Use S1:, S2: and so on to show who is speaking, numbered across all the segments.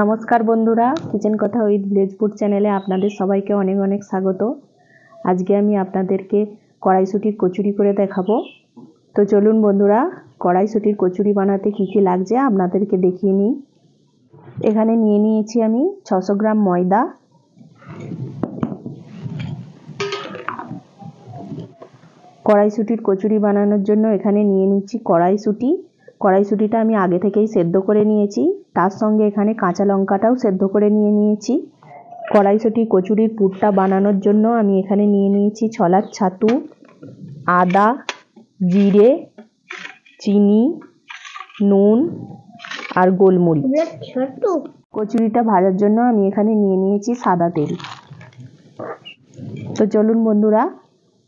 S1: নমস্কার বন্ধুরা, কিচেন কথা উইথ ভিলেজ ফুড চ্যানেলে আপনাদের সবাইকে অনেক অনেক স্বাগত। আজকে আমি আপনাদেরকে কড়াইশুঁটির কচুরি করে দেখাবো। তো চলুন বন্ধুরা, কড়াইশুঁটির কচুরি বানাতে কী কী লাগছে আপনাদেরকে দেখিয়ে নিই। এখানে নিয়ে নিয়েছি আমি 600 গ্রাম ময়দা, কড়াইশুঁটির কচুরি বানানোর জন্য এখানে নিয়ে নিচ্ছি কড়াইশুঁটি। কড়াইশুঁটিটা আমি আগে থেকেই সেদ্ধ করে নিয়েছি, তার সঙ্গে এখানে কাঁচা লঙ্কাটাও সেদ্ধ করে নিয়েছি। কড়াইশুঁটি কচুরির পুরটা বানানোর জন্য আমি এখানে নিয়ে নিয়েছি ছোলার ছাতু, আদা, জিরে, চিনি, নুন আর গোলমরিচ। কচুরিটা ভাজার জন্য আমি এখানে নিয়ে নিয়েছি সাদা তেল। তো চলুন বন্ধুরা,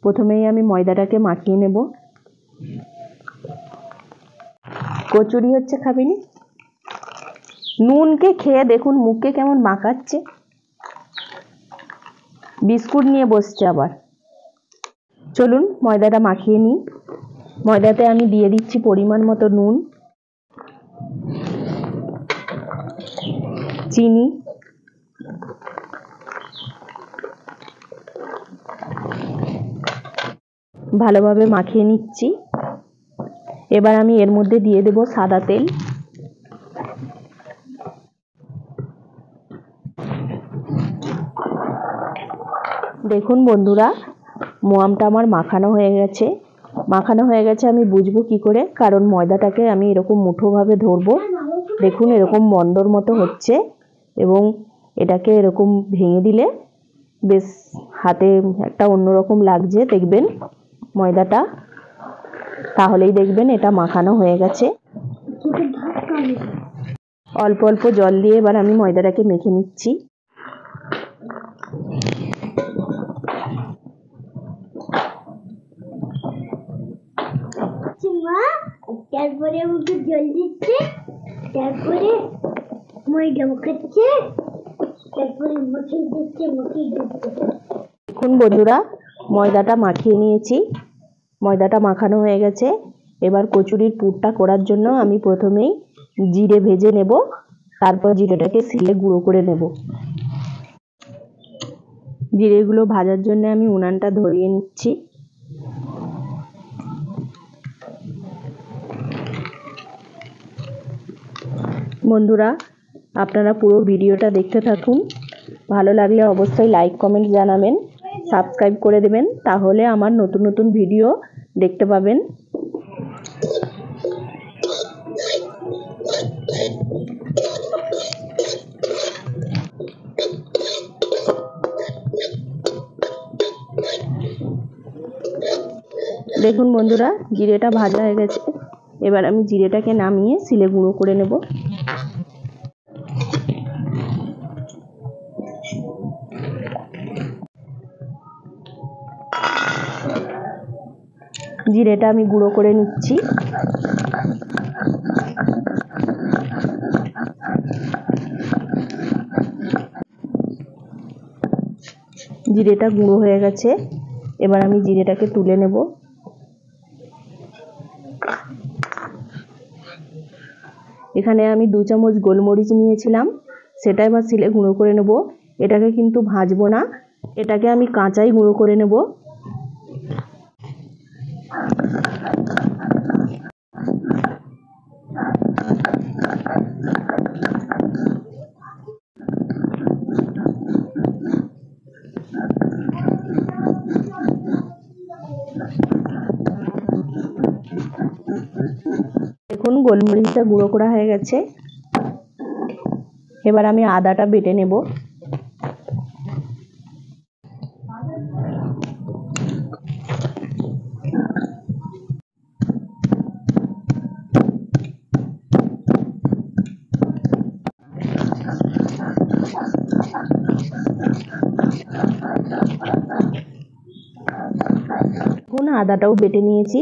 S1: প্রথমেই আমি ময়দাটাকে মাখিয়ে নেব। কচুরি হচ্ছে খাবিনি, নুনকে খেয়ে দেখুন মুখে কেমন মাখাচ্ছে, বিস্কুট নিয়ে বসছে আবার। চলুন ময়দাটা মাখিয়ে নিই। ময়দাতে আমি দিয়ে দিচ্ছি পরিমাণ মতো নুন, চিনি, ভালোভাবে মাখিয়ে নিচ্ছি। এবার আমি এর মধ্যে দিয়ে দেব সাদা তেল। দেখুন বন্ধুরা, মোয়ামটা আমার মাখানো হয়ে গেছে। আমি বুঝবো কি করে, কারণ ময়দাটাকে আমি এরকম মুঠোভাবে ধরবো। দেখুন এরকম মন্দর মতো হচ্ছে, এবং এটাকে এরকম ভেঙে দিলে বেশ হাতে একটা অন্যরকম লাগছে দেখবেন ময়দাটা, তাহলেই দেখবেন এটা মাখানো হয়ে গেছে। অল্প অল্প জল দিয়ে এবার আমি ময়দাটাকে মেখে নিচ্ছি।
S2: তারপরে আমাকে জল দিচ্ছে, তারপরে ময়দা মাখাচ্ছে, তারপরে মুখে দিচ্ছে।
S1: দেখুন বন্ধুরা, ময়দাটা মাখিয়ে নিয়েছি, ময়দাটা মাখানো হয়ে গেছে। এবার কচুরির পুরটা করার জন্য আমি প্রথমেই জিরে ভেজে নেব, তারপর জিরেটাকে শিলে গুঁড়ো করে নেব। জিরেগুলো ভাজার জন্য আমি উনানটা ধরিয়ে নিচ্ছি। বন্ধুরা, আপনারা পুরো ভিডিওটা দেখতে থাকুন। ভালো লাগলে অবশ্যই লাইক কমেন্ট জানাবেন, সাবস্ক্রাইব করে দেবেন, তাহলে আমার নতুন নতুন ভিডিও দেখতে পাবেন। দেখুন বন্ধুরা, জিরেটা ভাজা হয়ে গেছে। এবার আমি জিরেটাকে নামিয়ে শিলে গুঁড়ো করে নেব। জিরেটা আমি গুঁড়ো করে নিচ্ছি। জিরেটা গুঁড়ো হয়ে গেছে, এবার আমি জিরেটাকে তুলে নেব। এখানে আমি 2 চামচ গোলমরিচ নিয়েছিলাম, সেটা এবার শিলে গুঁড়ো করে নেব। এটাকে কিন্তু ভাজবো না, এটাকে আমি কাঁচাই গুঁড়ো করে নেব। দেখুন গোলমরিচটা গুঁড়ো করা হয়ে গেছে। এবার আমি আদাটা বেটে নেব। দেখুন আদাটাও বেটে নিয়েছি।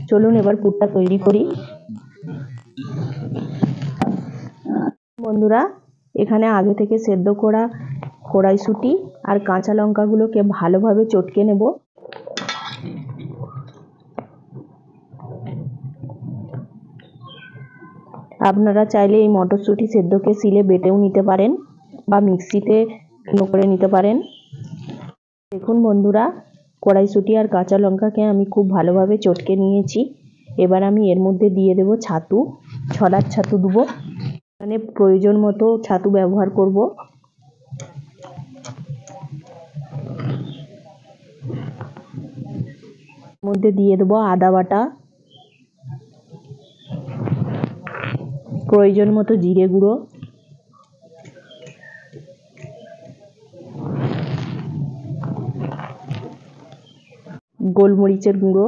S1: চলুন এবার পুরটা তৈরি করি। বন্ধুরা, এখানে আগে থেকে সেদ্ধ করা কড়াইশুঁটি আর কাঁচা লঙ্কাগুলোকে ভালোভাবে চটকে নেব। আপনারা চাইলে এই মটরশুঁটি সেদ্ধকে শিলে বেটেও নিতে পারেন বা মিক্সিতে করে নিতে পারেন। দেখুন বন্ধুরা, কড়াইশুঁটি আর কাঁচা লঙ্কাকে আমি খুব ভালোভাবে চটকে নিয়েছি। এবার আমি এর মধ্যে দিয়ে দেব ছাতু। ছড়ার ছাতু দেবো, মানে প্রয়োজন মতো ছাতু ব্যবহার করব। মধ্যে দিয়ে দেবো আদা বাটা, প্রয়োজন মতো জিরে গুঁড়ো, গোলমরিচের গুঁড়ো,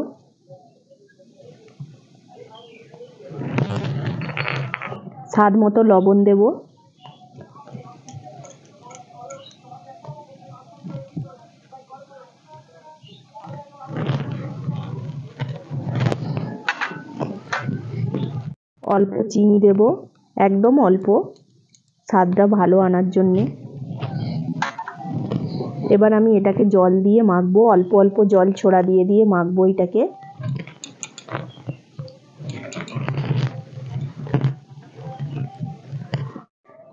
S1: স্বাদ মতো লবণ দেব। অল্প চিনি দেব, একদম অল্প, স্বাদটা ভালো আনার জন্যে। এবার আমি এটাকে জল দিয়ে মাখবো, অল্প অল্প জল ছোড়া দিয়ে দিয়ে মাখবো এটাকে।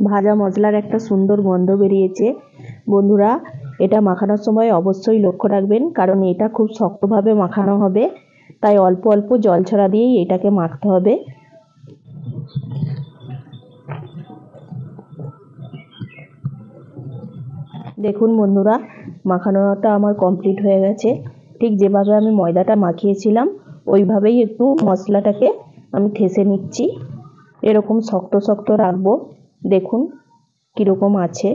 S1: ভাজা মশলার একটা সুন্দর গন্ধ বেরিয়েছে। বন্ধুরা, এটা মাখানোর সময় অবশ্যই লক্ষ্য রাখবেন, কারণ এটা খুব শক্তভাবে মাখানো হবে, তাই অল্প অল্প জল ছড়া দিয়েই এটাকে মাখতে হবে। দেখুন বন্ধুরা, মাখানোটা আমার কমপ্লিট হয়ে গেছে। ঠিক যেভাবে আমি ময়দাটা মাখিয়েছিলাম ওইভাবেই একটু মশলাটাকে আমি ঠেসে নিচ্ছি। এরকম শক্ত শক্ত রাখবো। দেখুন কীরকম আছে।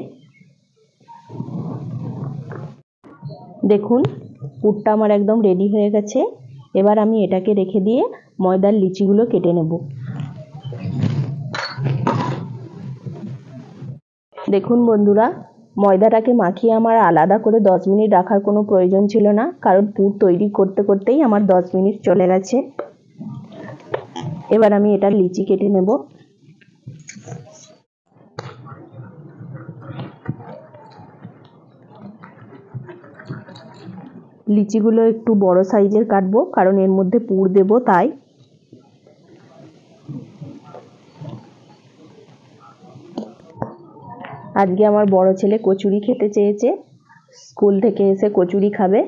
S1: দেখুন পুরটা আমার একদম রেডি হয়ে গেছে। এবার আমি এটাকে রেখে দিয়ে ময়দার লিচিগুলো কেটে নেব। দেখুন বন্ধুরা, ময়দাটাকে মাখিয়ে আমার আলাদা করে 10 মিনিট রাখার কোনো প্রয়োজন ছিল না, কারণ পুর তৈরি করতে করতেই আমার 10 মিনিট চলে গেছে। এবার আমি এটা লিচি কেটে নেব। লিচিগুলো একটু বড় সাইজের কাটবো, কারণ এর মধ্যে পুর দেব তাই। আজকে আমার বড় ছেলে কচুরি খেতে চেয়েছে, স্কুল থেকে এসে কচুরি খাবে,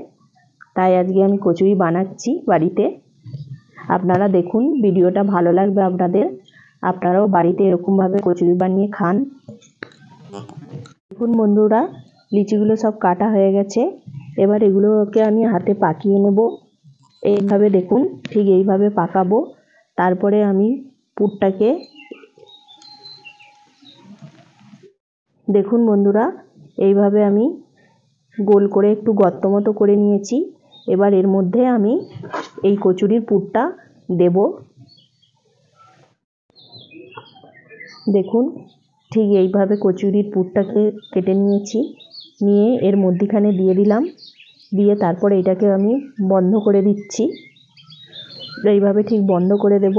S1: তাই আজকে আমি কচুরি বানাচ্ছি বাড়িতে। আপনারা দেখুন, ভিডিওটা ভালো লাগবে আপনাদের, আপনারাও বাড়িতে এরকমভাবে কচুরি বানিয়ে খান। দেখুন বন্ধুরা, লিচিগুলো সব কাটা হয়ে গেছে। এবার এগুলোকে আমি হাতে পাকিয়ে নেব। এইভাবে দেখুন, ঠিক এইভাবে পাকাবো। তারপরে আমি পুরটাকে, দেখুন বন্ধুরা, এইভাবে আমি গোল করে একটু গর্ত মতো করে নিয়েছি। এবার এর মধ্যে আমি এই কচুরির পুরটা দেব। দেখুন ঠিক এইভাবে কচুরির পুরটাকে কেটে নিয়েছি, নিয়ে এর মধ্যিখানে দিয়ে দিলাম, দিয়ে তারপরে এটাকে আমি বন্ধ করে দিচ্ছি। এইভাবে ঠিক বন্ধ করে দেব।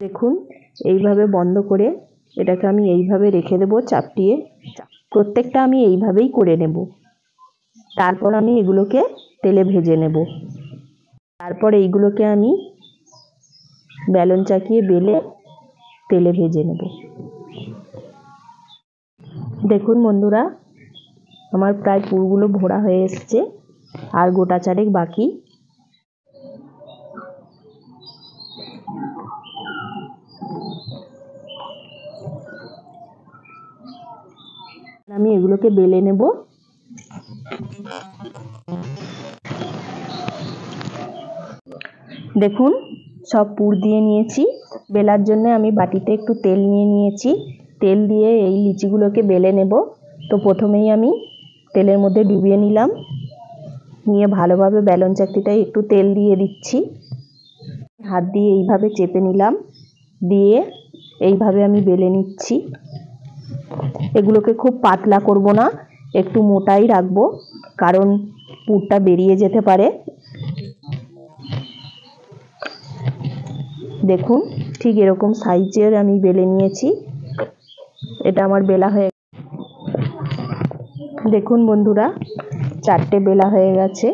S1: দেখুন এইভাবে বন্ধ করে এটাকে আমি এইভাবে রেখে দেব চাপটিয়ে। প্রত্যেকটা আমি এইভাবেই করে নেব। তারপর আমি এগুলোকে তেলে ভেজে নেব। তারপর এইগুলোকে আমি বেলন চাকিয়ে বেলে তেলে ভেজে নেব। দেখুন বন্ধুরা, আমার প্রায় পুরগুলো ভরা হয়ে এসছে, আর গোটা চারেক বাকি। আমি এগুলোকে বেলে নেব। দেখুন সব পুর দিয়ে নিয়েছি। বেলার জন্য আমি বাটিতে একটু তেল নিয়ে নিয়েছি। তেল দিয়ে এই লিচিগুলোকে বেলে নেব। তো প্রথমেই আমি তেলের মধ্যে ডুবিয়ে নিলাম, নিয়ে ভালোভাবে বেলন চাকতিটায় একটু তেল দিয়ে দিচ্ছি। হাত দিয়ে এইভাবে চেপে নিলাম, দিয়ে এইভাবে আমি বেলে নিচ্ছি। এগুলোকে খুব পাতলা করব না, একটু মোটাই রাখবো, কারণ পুরটা বেরিয়ে যেতে পারে। দেখুন ঠিক এরকম সাইজের আমি বেলে নিয়েছি। এটা আমার বেলা হয়ে, দেখুন বন্ধুরা, 4টে বেলা হয়ে গেছে।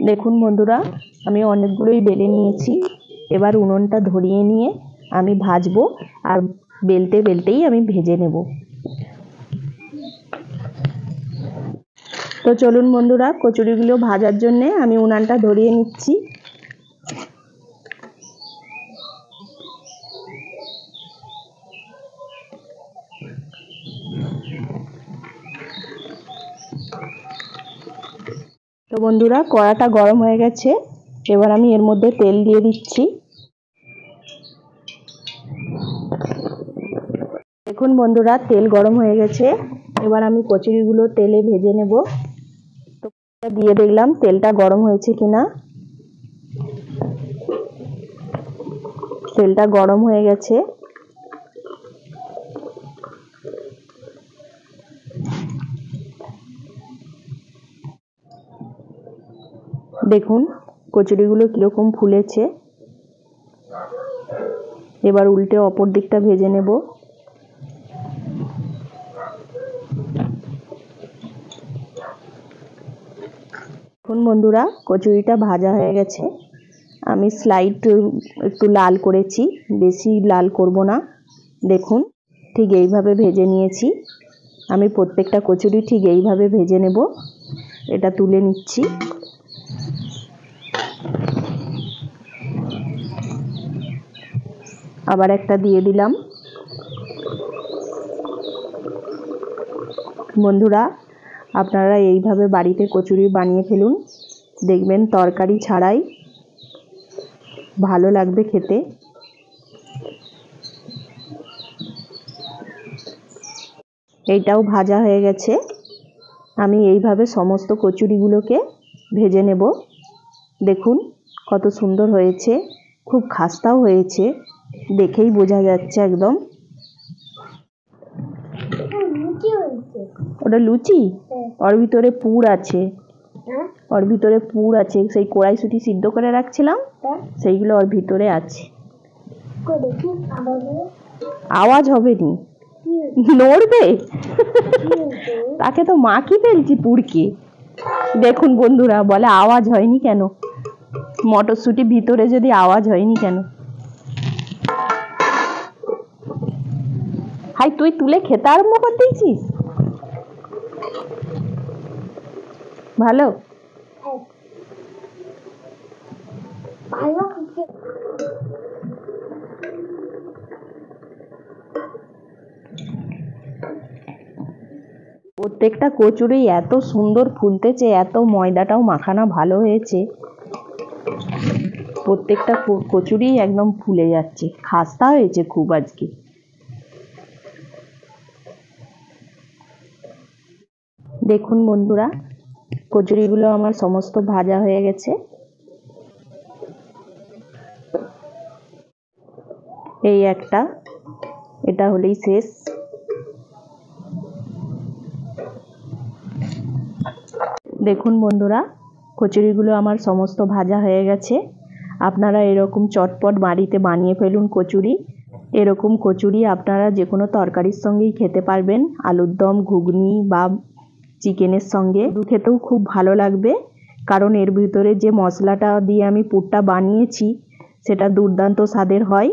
S1: দেখুন বন্ধুরা, আমি অনেকগুলোই বেলে নিয়েছি। এবার উনুনটা ধরিয়ে নিয়ে আমি ভাজবো, আর বেলতে বেলতেই আমি ভেজে নেব। তো চলুন বন্ধুরা, কচুরিগুলো ভাজার জন্য আমি উনানটা ধরিয়ে নিচ্ছি। তো বন্ধুরা, কড়াটা গরম হয়ে গেছে। এবার আমি এর মধ্যে তেল দিয়ে দিচ্ছি। দেখুন বন্ধুরা, তেল গরম হয়ে গেছে। এবার আমি কচুরিগুলো তেলে ভেজে নেব। তো দিয়ে দেখলাম তেলটা গরম হয়েছে কিনা। তেলটা গরম হয়ে গেছে। দেখুন কচুরিগুলো কিরকম ফুলেছে। এবার উল্টে অপর দিকটা ভেজে নেব। দেখুন বন্ধুরা, কচুরিটা ভাজা হয়ে গেছে। আমি স্লাইড একটু লাল করেছি, বেশি লাল করব না। দেখুন ঠিক এইভাবে ভেজে নিয়েছি। আমি প্রত্যেকটা কচুরি ঠিক এইভাবে ভেজে নেব। এটা তুলে নিচ্ছি। আবার একটা দিয়ে দিলাম। বন্ধুরা, আপনারা এইভাবে বাড়িতে কচুরি বানিয়ে ফেলুন, দেখবেন তরকারি ছাড়াই ভালো লাগবে খেতে। এইটাও ভাজা হয়ে গেছে। আমি এইভাবে সমস্ত কচুরিগুলোকে ভেজে নেব। দেখুন কত সুন্দর হয়েছে, খুব খাস্তাও হয়েছে, দেখেই বোঝা যাচ্ছে একদম। ওটা লুচি? ওর ভিতরে পুর আছে। ওর ভিতরে পুর আছে, সেই কড়াইশুঁটি সিদ্ধ করে রাখছিলাম, সেইগুলো ওর ভিতরে আছে। আওয়াজ হবে নি, নড়বে। তাকে তো মাখি ফেলছি পুরকে। দেখুন বন্ধুরা, বলে আওয়াজ হয়নি কেন? মটরশুঁটি ভিতরে যদি আওয়াজ হয়নি কেন? হাই, তুই তুলে খেতে আরম্ভ করে দিয়েছিস? ভালো। প্রত্যেকটা কচুরি এত সুন্দর ফুলতেছে, এত ময়দাটাও মাখানো ভালো হয়েছে। প্রত্যেকটা কচুরি একদম ফুলে যাচ্ছে, খাস্তা হয়েছে খুব আজকে। দেখুন বন্ধুরা, কচুরিগুলো আমার সমস্ত ভাজা হয়ে গেছে। এই একটা, এটা হলেই শেষ। দেখুন বন্ধুরা, কচুরিগুলো আমার সমস্ত ভাজা হয়ে গেছে। আপনারা এরকম চটপট বাড়িতে বানিয়ে ফেলুন কচুরি। এরকম কচুরি আপনারা যে কোনো তরকারির সঙ্গেই খেতে পারবেন, আলুর দম, ঘুগনি বা চিকেনের সঙ্গে। খেতেও খুব ভালো লাগবে, কারণ এর ভিতরে যে মশলাটা দিয়ে আমি পুরটা বানিয়েছি সেটা দুর্দান্ত স্বাদের হয়।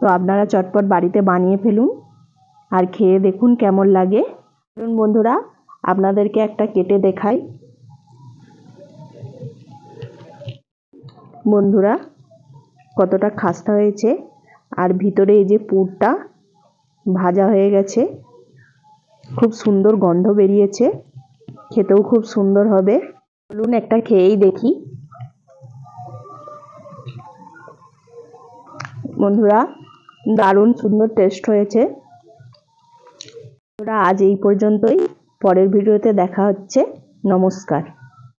S1: তো আপনারা চটপট বাড়িতে বানিয়ে ফেলুন আর খেয়ে দেখুন কেমন লাগে। চলুন বন্ধুরা, আপনাদেরকে একটা কেটে দেখাই। বন্ধুরা, কতটা খাস্তা হয়েছে, আর ভিতরে এই যে পুরটা ভাজা হয়ে গেছে, খুব সুন্দর গন্ধ বেরিয়েছে, খেতেও খুব সুন্দর হবে। চলুন একটা খেয়েই দেখি। বন্ধুরা, দারুণ সুন্দর টেস্ট হয়েছে। বন্ধুরা, আজ এই পর্যন্তই। পরের ভিডিওতে দেখা হচ্ছে। নমস্কার।